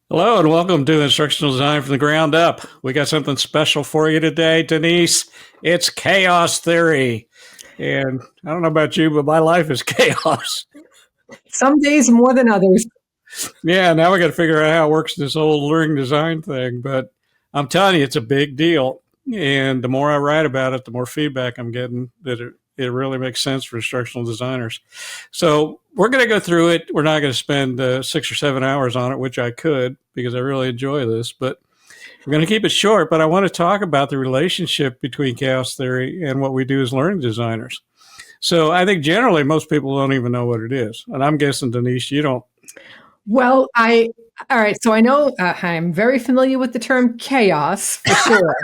Hello and welcome to Instructional Design from the Ground Up. We got something special for you today, Denise. It's chaos theory. And I don't know about you, but my life is chaos. Some days more than others. Yeah, now we got to figure out how it works this whole learning design thing. But I'm telling you, it's a big deal. And the more I write about it, the more feedback I'm getting that it really makes sense for instructional designers. So we're going to go through it. We're not going to spend 6 or 7 hours on it, which I could because I really enjoy this. But we're going to keep it short. But I want to talk about the relationship between chaos theory and what we do as learning designers. So I think generally most people don't even know what it is. And I'm guessing, Denise, you don't. Well, all right. So I know I'm very familiar with the term chaos for sure.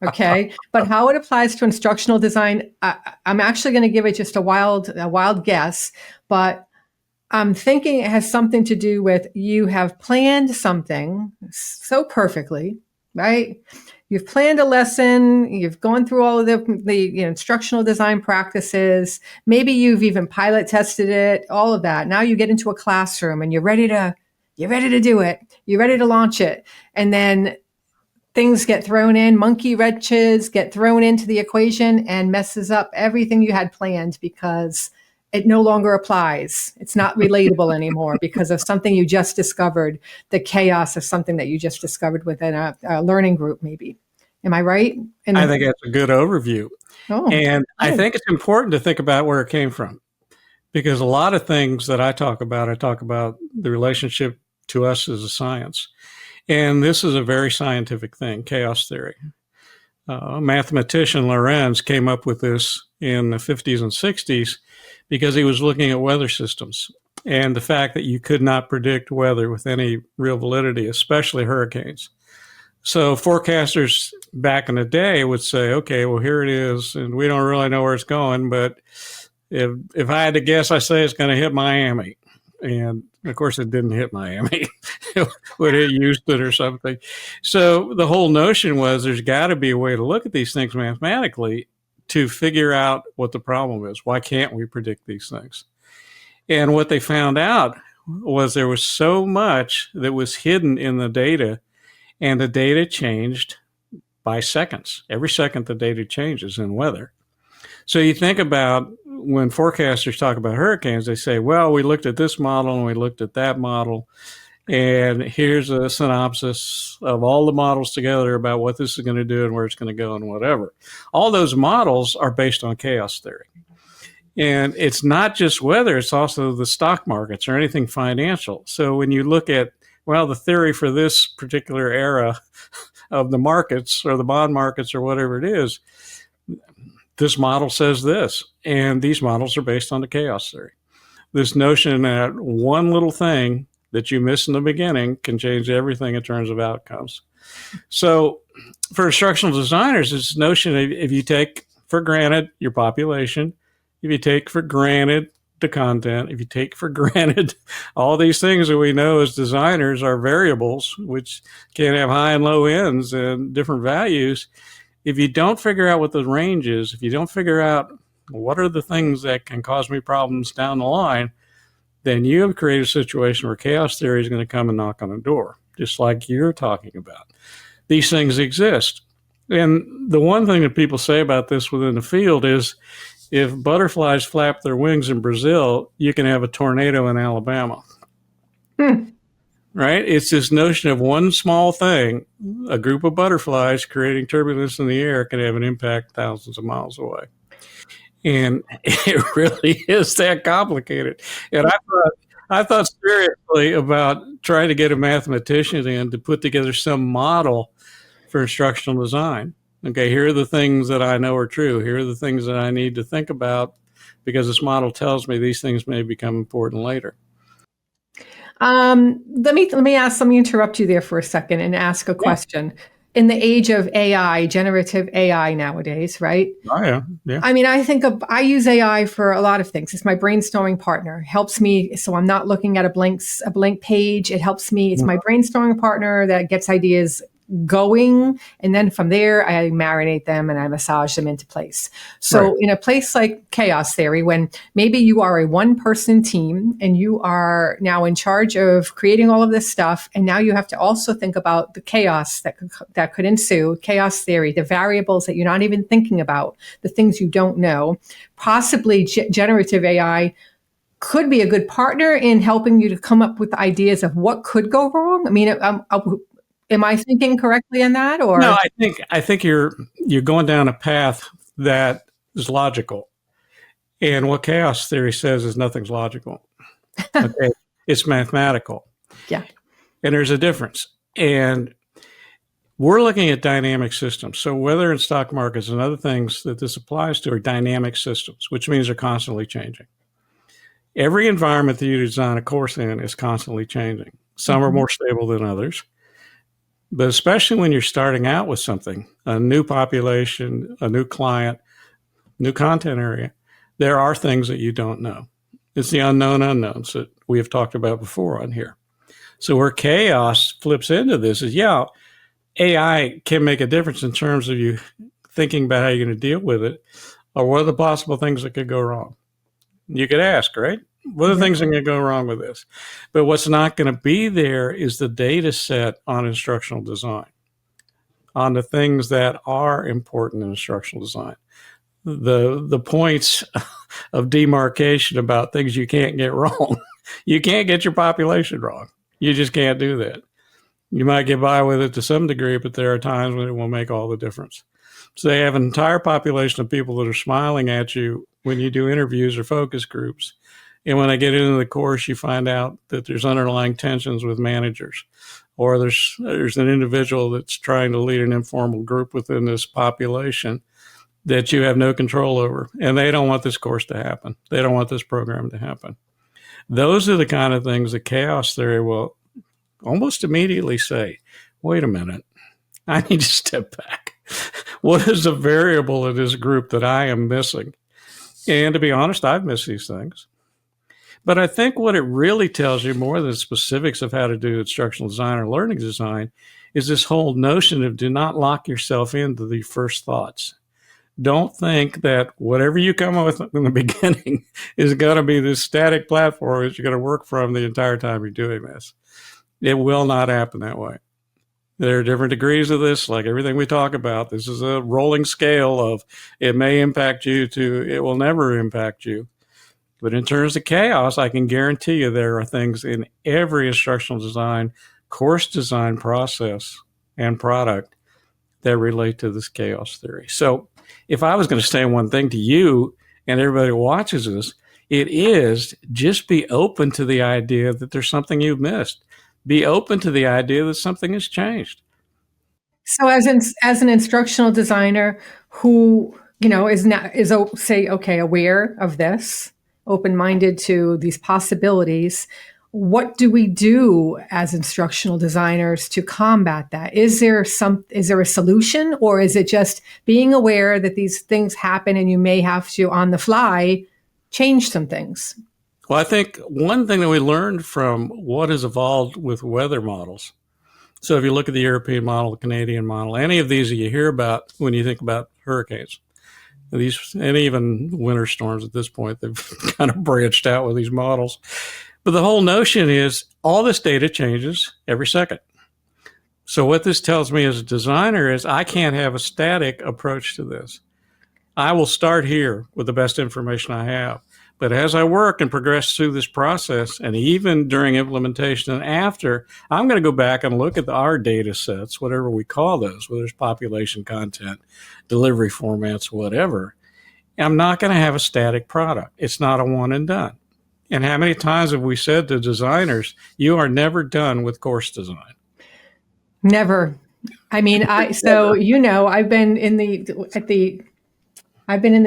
Okay. But how it applies to instructional design, I'm actually going to give it just a wild guess, but I'm thinking it has something to do with you have planned something so perfectly, right? You've planned a lesson, you've gone through all of the instructional design practices, maybe you've even pilot tested it, all of that. Now you get into a classroom and you're ready to do it. You're ready to launch it. And then things get thrown in, monkey wrenches get thrown into the equation and messes up everything you had planned because it no longer applies. It's not relatable anymore because of something you just discovered, the chaos of something that you just discovered within a learning group, maybe. Am I right? I think that's a good overview. Oh, And I think it's important to think about where it came from because a lot of things that I talk about the relationship to us as a science. And this is a very scientific thing, chaos theory. Mathematician Lorenz came up with this in the 50s and 60s because he was looking at weather systems and the fact that you could not predict weather with any real validity, especially hurricanes. So forecasters back in the day would say, okay, well, here it is, and we don't really know where it's going, but if I had to guess, I say it's going to hit Miami. And of course, it didn't hit Miami. It would hit Houston or something. So the whole notion was there's got to be a way to look at these things mathematically to figure out what the problem is. Why can't we predict these things? And what they found out was there was so much that was hidden in the data, and the data changed by seconds. Every second, the data changes in weather. So you think about when forecasters talk about hurricanes, they say, well, we looked at this model and we looked at that model. And here's a synopsis of all the models together about what this is going to do and where it's going to go and whatever. All those models are based on chaos theory. And it's not just weather, it's also the stock markets or anything financial. So when you look at, well, the theory for this particular era of the markets or the bond markets or whatever it is, this model says this, and these models are based on the chaos theory. This notion that one little thing that you miss in the beginning can change everything in terms of outcomes. So for instructional designers, this notion of if you take for granted your population, if you take for granted the content, if you take for granted all these things that we know as designers are variables, which can have high and low ends and different values, if you don't figure out what the range is, if you don't figure out what are the things that can cause me problems down the line, then you have created a situation where chaos theory is going to come and knock on the door, just like you're talking about. These things exist. And the one thing that people say about this within the field is if butterflies flap their wings in Brazil, you can have a tornado in Alabama. Right? It's this notion of one small thing, a group of butterflies creating turbulence in the air can have an impact thousands of miles away. And it really is that complicated. And I thought seriously about trying to get a mathematician in to put together some model for instructional design. Okay, here are the things that I know are true. Here are the things that I need to think about because this model tells me these things may become important later. Let me interrupt you there for a second and ask a question. In the age of AI, generative AI nowadays, right? Oh yeah, yeah. I mean, I use AI for a lot of things. It's my brainstorming partner. It helps me so I'm not looking at a blank page. It helps me. It's my brainstorming partner that gets ideas going. And then from there, I marinate them and I massage them into place. So Right. in a place like chaos theory, when maybe you are a one-person team and you are now in charge of creating all of this stuff, and now you have to also think about the chaos that could ensue, chaos theory, the variables that you're not even thinking about, the things you don't know, possibly generative AI could be a good partner in helping you to come up with ideas of what could go wrong. I mean, am I thinking correctly in that, No, or? I think you're going down a path that is logical. And what chaos theory says is nothing's logical. Okay. It's mathematical. Yeah. And there's a difference. And we're looking at dynamic systems. So whether in stock markets and other things that this applies to are dynamic systems, which means they're constantly changing. Every environment that you design a course in is constantly changing. Some are more stable than others. But especially when you're starting out with something, a new population, a new client, new content area, there are things that you don't know. It's the unknown unknowns that we have talked about before on here. So where chaos flips into this is, yeah, AI can make a difference in terms of you thinking about how you're going to deal with it, or what are the possible things that could go wrong. You could ask, right? What are the things that can go wrong with this? But what's not going to be there is the data set on instructional design, on the things that are important in instructional design. The points of demarcation about things you can't get wrong. You can't get your population wrong. You just can't do that. You might get by with it to some degree, but there are times when it will make all the difference. So they have an entire population of people that are smiling at you when you do interviews or focus groups. And when they get into the course, you find out that there's underlying tensions with managers, or there's an individual that's trying to lead an informal group within this population that you have no control over. And they don't want this course to happen. They don't want this program to happen. Those are the kind of things that chaos theory will almost immediately say, wait a minute, I need to step back. What is the variable in this group that I am missing? And to be honest, I've missed these things. But I think what it really tells you, more than the specifics of how to do instructional design or learning design, is this whole notion of do not lock yourself into the first thoughts. Don't think that whatever you come up with in the beginning is going to be this static platform that you're going to work from the entire time you're doing this. It will not happen that way. There are different degrees of this, like everything we talk about. This is a rolling scale of it may impact you to it will never impact you. But in terms of chaos, I can guarantee you there are things in every instructional design, course design process and product that relate to this chaos theory. So if I was going to say one thing to you and everybody who watches this, it is just be open to the idea that there's something you've missed. Be open to the idea that something has changed. So as an instructional designer who, is say, okay, aware of this, open-minded to these possibilities, what do we do as instructional designers to combat that? Is there a solution, or is it just being aware that these things happen and you may have to on the fly change some things? Well, I think one thing that we learned from what has evolved with weather models. So if you look at the European model, the Canadian model, any of these that you hear about when you think about hurricanes, these, and even winter storms at this point, they've kind of branched out with these models. But the whole notion is all this data changes every second. So what this tells me as a designer is I can't have a static approach to this. I will start here with the best information I have. But as I work and progress through this process, and even during implementation and after, I'm going to go back and look at our data sets, whatever we call those, whether it's population content, delivery formats, whatever. I'm not going to have a static product. It's not a one and done. And how many times have we said to designers, you are never done with course design? Never. I mean, I've been in the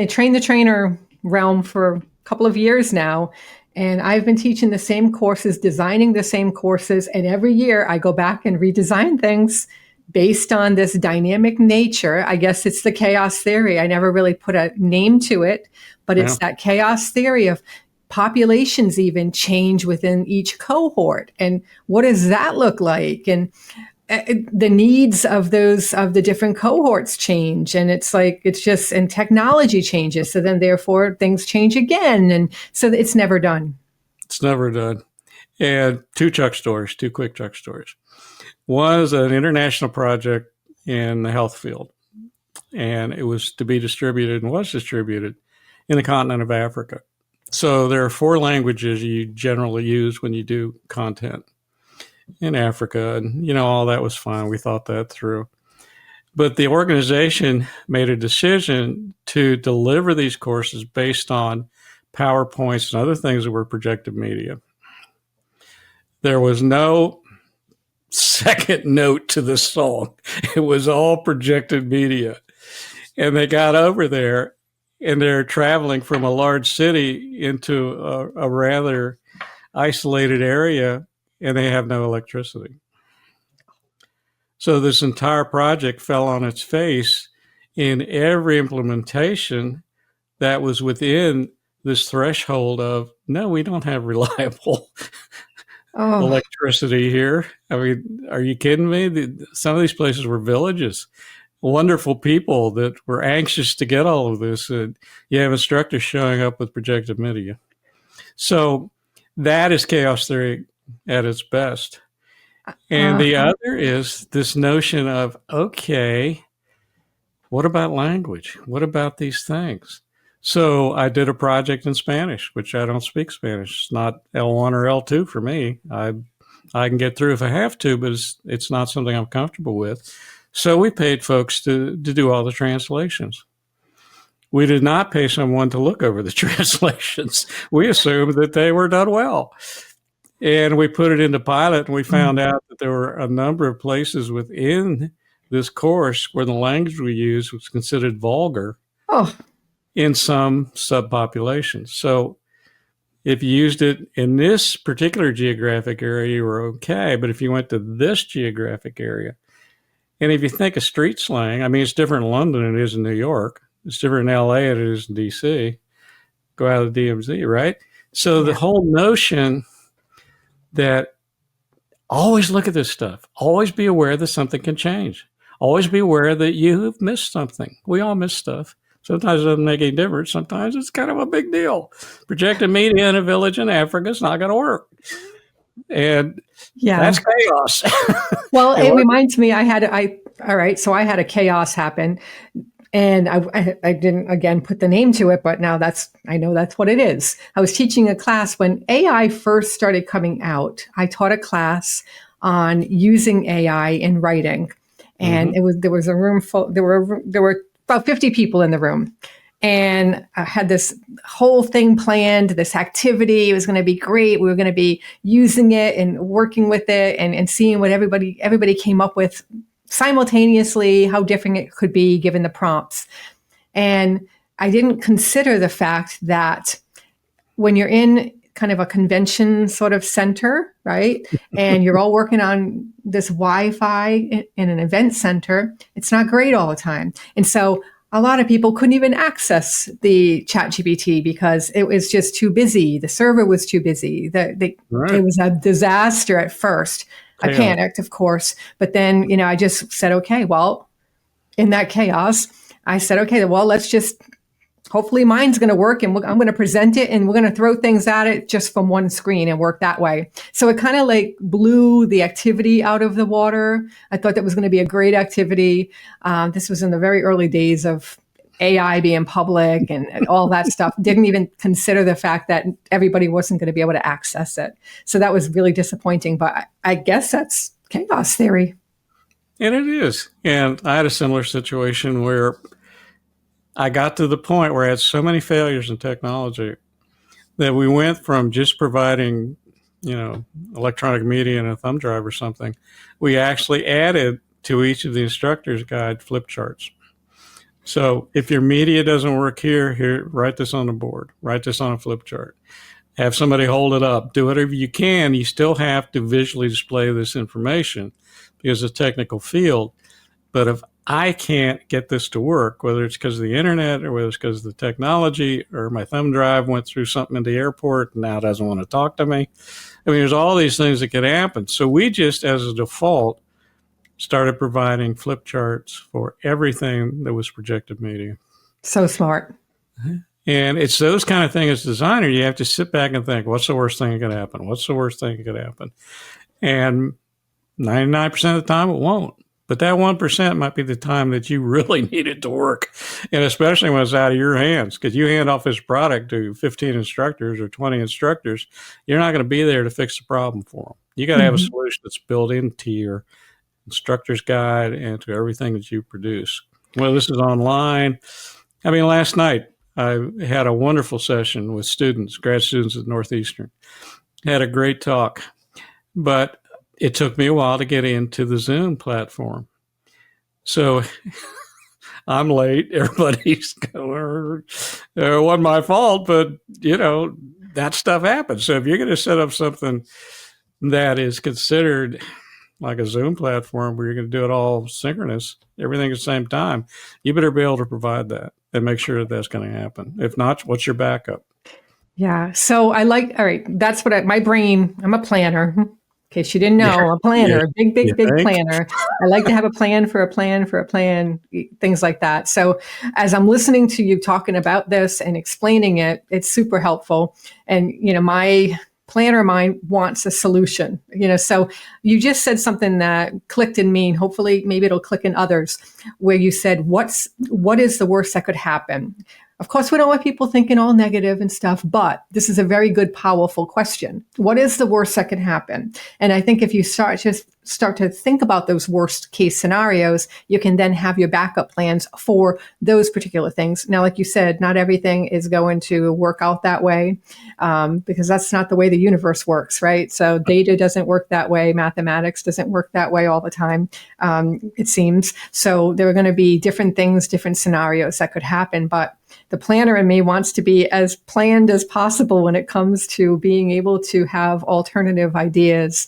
train the trainer realm for a couple of years now, and I've been teaching the same courses, designing the same courses, and every year I go back and redesign things based on this dynamic nature. I guess it's the chaos theory. I never really put a name to it, but it's that chaos theory of populations even change within each cohort. And what does that look like? And the needs of the different cohorts change, and and technology changes, so then therefore things change again, and so it's never done. It's never done. And two quick Chuck stories. One is an international project in the health field, and it was to be distributed and was distributed in the continent of Africa. So there are 4 languages you generally use when you do content in Africa. And, all that was fine. We thought that through. But the organization made a decision to deliver these courses based on PowerPoints and other things that were projected media. There was no second note to the song. It was all projected media. And they got over there, and they're traveling from a large city into a rather isolated area, and they have no electricity. So this entire project fell on its face in every implementation that was within this threshold of, no, we don't have reliable electricity here. I mean, are you kidding me? Some of these places were villages, wonderful people that were anxious to get all of this. And you have instructors showing up with projected media. So that is chaos theory at its best. And the other is this notion of, okay, what about language? What about these things? So I did a project in Spanish, which I don't speak Spanish. It's not L1 or L2 for me. I can get through if I have to, but it's not something I'm comfortable with. So we paid folks to do all the translations. We did not pay someone to look over the translations. We assumed that they were done well. And we put it into pilot, and we found out that there were a number of places within this course where the language we used was considered vulgar in some subpopulations. So if you used it in this particular geographic area, you were okay. But if you went to this geographic area, and if you think of street slang, I mean, it's different in London than it is in New York. It's different in LA than it is in DC. Go out of the DMZ, right? So the whole notion that always look at this stuff, always be aware that something can change. Always be aware that you've missed something. We all miss stuff. Sometimes it doesn't make any difference. Sometimes it's kind of a big deal. Projected media in a village in Africa is not going to work. And that's chaos. Well, it reminds me, I had a chaos happen. And I didn't, again, put the name to it, but now I know that's what it is. I was teaching a class when AI first started coming out. I taught a class on using AI in writing. And there was a room full, there were about 50 people in the room. And I had this whole thing planned, this activity. It was going to be great. We were going to be using it and working with it and seeing what everybody came up with simultaneously, how different it could be given the prompts. And I didn't consider the fact that when you're in kind of a convention sort of center, right? And you're all working on this Wi-Fi in an event center, it's not great all the time. And so a lot of people couldn't even access the ChatGPT because it was just too busy. The server was too busy. It was a disaster at first. I panicked, of course, but then, I just said, okay, well, in that chaos, I said, okay, well, let's just, hopefully mine's going to work and I'm going to present it and we're going to throw things at it just from one screen and work that way. So it kind of like blew the activity out of the water. I thought that was going to be a great activity. This was in the very early days of AI being public and all that stuff. Didn't even consider the fact that everybody wasn't going to be able to access it. So that was really disappointing, but I guess that's chaos theory. And it is. And I had a similar situation where I got to the point where I had so many failures in technology that we went from just providing, electronic media and a thumb drive or something. We actually added to each of the instructor's guide flip charts. So if your media doesn't work here, write this on the board, write this on a flip chart, have somebody hold it up, do whatever you can. You still have to visually display this information because it's a technical field. But if I can't get this to work, whether it's because of the internet or whether it's because of the technology or my thumb drive went through something in the airport and now doesn't want to talk to me. I mean, there's all these things that could happen. So we just, as a default, started providing flip charts for everything that was projected media. So smart. And it's those kind of things as a designer, you have to sit back and think, what's the worst thing that could happen? What's the worst thing that could happen? And 99% of the time it won't. But that 1% might be the time that you really need it to work. And especially when it's out of your hands, because you hand off this product to 15 instructors or 20 instructors, you're not going to be there to fix the problem for them. You got to have a solution that's built into your instructor's guide and to everything that you produce. Well, this is online. I mean, last night I had a wonderful session with students, grad students at Northeastern. Had a great talk, but it took me a while to get into the Zoom platform. So I'm late. Everybody's going, it wasn't my fault, but that stuff happens. So if you're going to set up something that is considered like a Zoom platform where you're going to do it all synchronous, everything at the same time, you better be able to provide that and make sure that that's going to happen. If not, what's your backup? Yeah. So all right. That's what my brain, I'm a planner. In case you didn't know, I'm a planner, big planner. I like to have a plan for a plan for a plan, things like that. So as I'm listening to you talking about this and explaining it, it's super helpful. And, my planner mind wants a solution, so you just said something that clicked in me, and hopefully maybe it'll click in others, where you said, what is the worst that could happen? Of course, we don't want people thinking all negative and stuff, but this is a very good, powerful question. What is the worst that can happen? And I think if you start to think about those worst case scenarios, you can then have your backup plans for those particular things. Now, like you said, not everything is going to work out that way, because that's not the way the universe works, right? So data doesn't work that way. Mathematics doesn't work that way all the time, it seems. So there are going to be different things, different scenarios that could happen, but the planner in me wants to be as planned as possible when it comes to being able to have alternative ideas.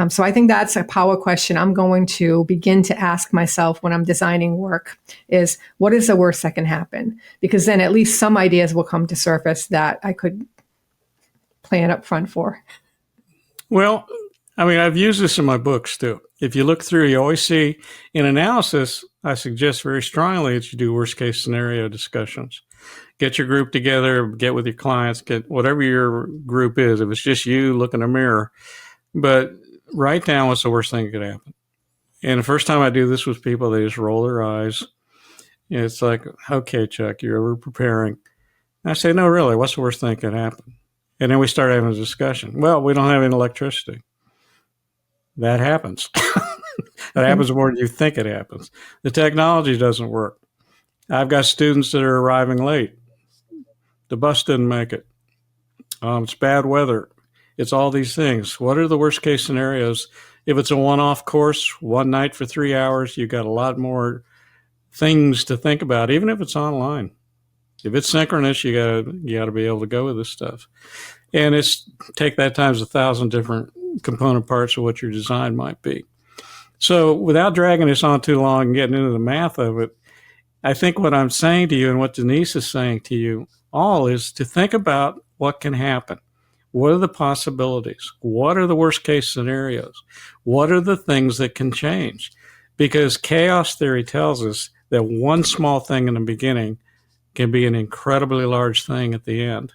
So I think that's a power question I'm going to begin to ask myself when I'm designing work is, what is the worst that can happen? Because then at least some ideas will come to surface that I could plan up front for. Well, I mean, I've used this in my books too. If you look through, you always see in analysis, I suggest very strongly that you do worst case scenario discussions. Get your group together, get with your clients, get whatever your group is. If it's just you, look in a mirror. But write down what's the worst thing that could happen. And the first time I do this with people, they just roll their eyes. It's like, okay, Chuck, you're over preparing. I say, no, really, what's the worst thing that could happen? And then we start having a discussion. Well, we don't have any electricity. That happens. That happens more than you think it happens. The technology doesn't work. I've got students that are arriving late. The bus didn't make it. It's bad weather. It's all these things. What are the worst case scenarios? If it's a one-off course, one night for 3 hours, you've got a lot more things to think about, even if it's online. If it's synchronous, you gotta be able to go with this stuff. And it's take that times 1,000 different component parts of what your design might be. So without dragging this on too long and getting into the math of it, I think what I'm saying to you and what Denise is saying to you all is to think about what can happen. What are the possibilities? What are the worst case scenarios? What are the things that can change? Because chaos theory tells us that one small thing in the beginning can be an incredibly large thing at the end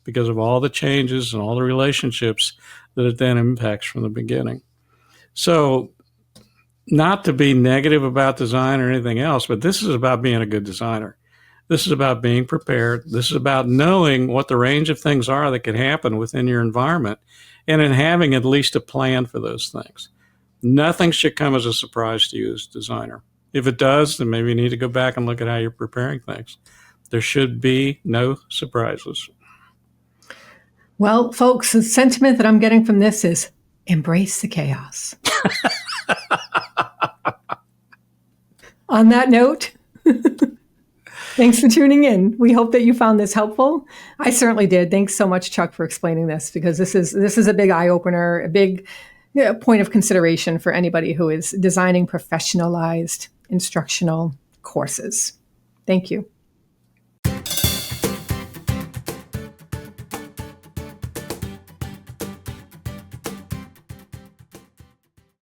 because of all the changes and all the relationships that it then impacts from the beginning. So not to be negative about design or anything else, but this is about being a good designer. This is about being prepared. This is about knowing what the range of things are that can happen within your environment and in having at least a plan for those things. Nothing should come as a surprise to you as a designer. If it does, then maybe you need to go back and look at how you're preparing things. There should be no surprises. Well, folks, the sentiment that I'm getting from this is embrace the chaos. On that note, thanks for tuning in. We hope that you found this helpful. I certainly did. Thanks so much, Chuck, for explaining this, because this is a big eye-opener, a big point of consideration for anybody who is designing professionalized instructional courses. Thank you.